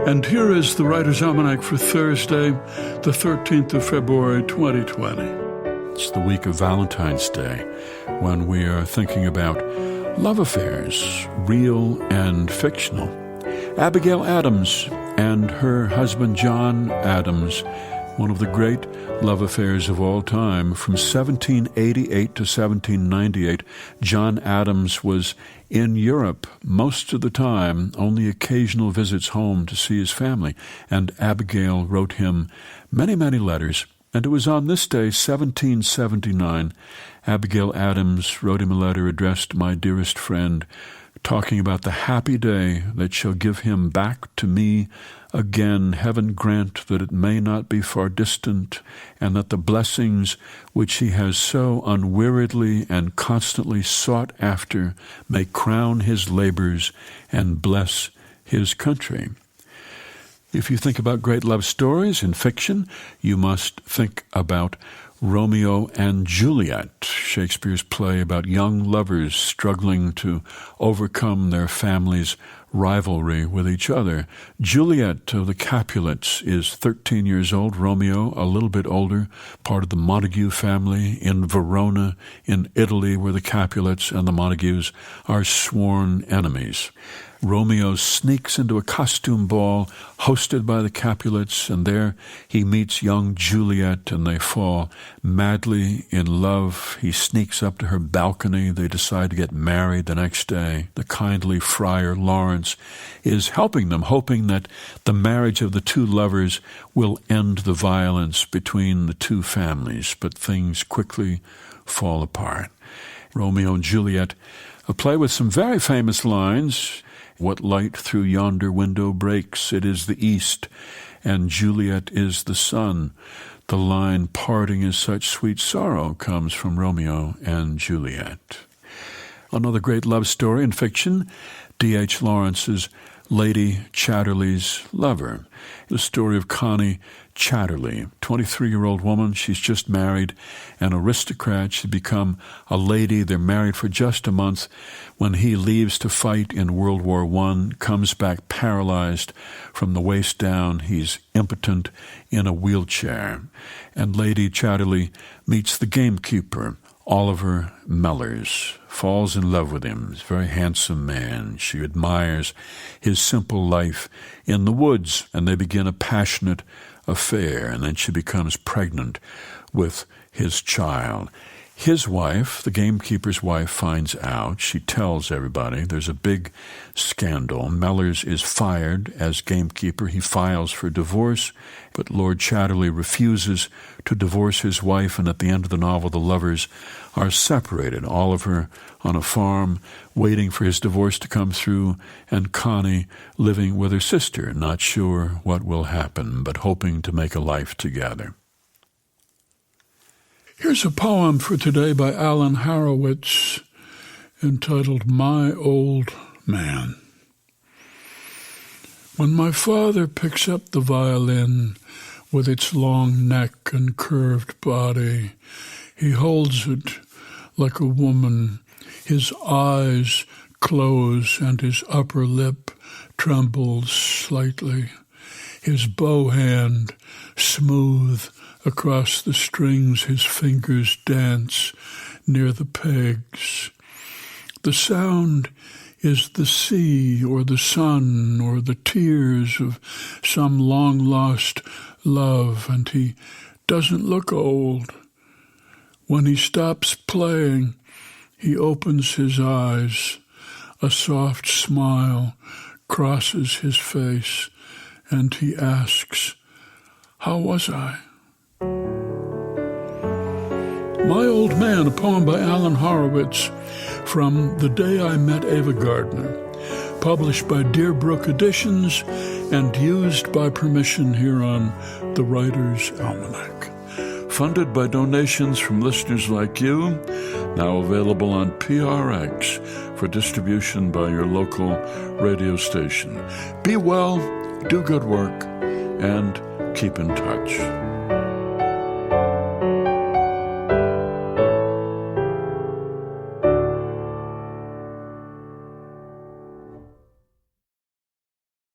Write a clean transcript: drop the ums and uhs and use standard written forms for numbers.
And here is the Writer's Almanac for Thursday, the 13th of February, 2020. It's the week of Valentine's Day, when we are thinking about love affairs, real and fictional. Abigail Adams and her husband John Adams, one of the great love affairs of all time. From 1788 to 1798, John Adams was in Europe most of the time, only occasional visits home to see his family, and Abigail wrote him many, many letters. And it was on this day, 1779, Abigail Adams wrote him a letter addressed to my dearest friend, talking about the happy day that shall give him back to me again. Heaven grant that it may not be far distant, and that the blessings which he has so unweariedly and constantly sought after may crown his labors and bless his country. If you think about great love stories in fiction, you must think about Romeo and Juliet, Shakespeare's play about young lovers struggling to overcome their family's rivalry with each other. Juliet of the Capulets is 13 years old, Romeo a little bit older, part of the Montague family in Verona in Italy, where the Capulets and the Montagues are sworn enemies. Romeo sneaks into a costume ball hosted by the Capulets, and there he meets young Juliet, and they fall madly in love. He sneaks up to her balcony. They decide to get married the next day. The kindly friar Lawrence is helping them, hoping that the marriage of the two lovers will end the violence between the two families, but things quickly fall apart. Romeo and Juliet, a play with some very famous lines. What light through yonder window breaks? It is the east, and Juliet is the sun. The line, parting is such sweet sorrow, comes from Romeo and Juliet. Another great love story in fiction, D.H. Lawrence's Lady Chatterley's Lover. The story of Connie Chatterley, 23-year-old woman. She's just married, an aristocrat. She's become a lady. They're married for just a month when he leaves to fight in World War I, comes back paralyzed from the waist down. He's impotent in a wheelchair. And Lady Chatterley meets the gamekeeper, Oliver Mellors, falls in love with him. He's a very handsome man. She admires his simple life in the woods, and they begin a passionate affair, and then she becomes pregnant with his child. His wife, the gamekeeper's wife, finds out. She tells everybody. There's a big scandal. Mellors is fired as gamekeeper. He files for divorce, but Lord Chatterley refuses to divorce his wife, and at the end of the novel, the lovers are separated. Oliver on a farm, waiting for his divorce to come through, and Connie living with her sister, not sure what will happen, but hoping to make a life together. Here's a poem for today by Alan Horowitz entitled My Old Man. When my father picks up the violin with its long neck and curved body, he holds it like a woman. His eyes close and his upper lip trembles slightly. His bow hand smooth across the strings, his fingers dance near the pegs. The sound is the sea or the sun or the tears of some long-lost love, and he doesn't look old. When he stops playing, he opens his eyes. A soft smile crosses his face, and he asks, "How was I?" My Old Man, a poem by Alan Horowitz from The Day I Met Ava Gardner, published by Deerbrook Editions and used by permission here on the Writer's Almanac. Funded by donations from listeners like you, now available on PRX for distribution by your local radio station. Be well, do good work, and keep in touch.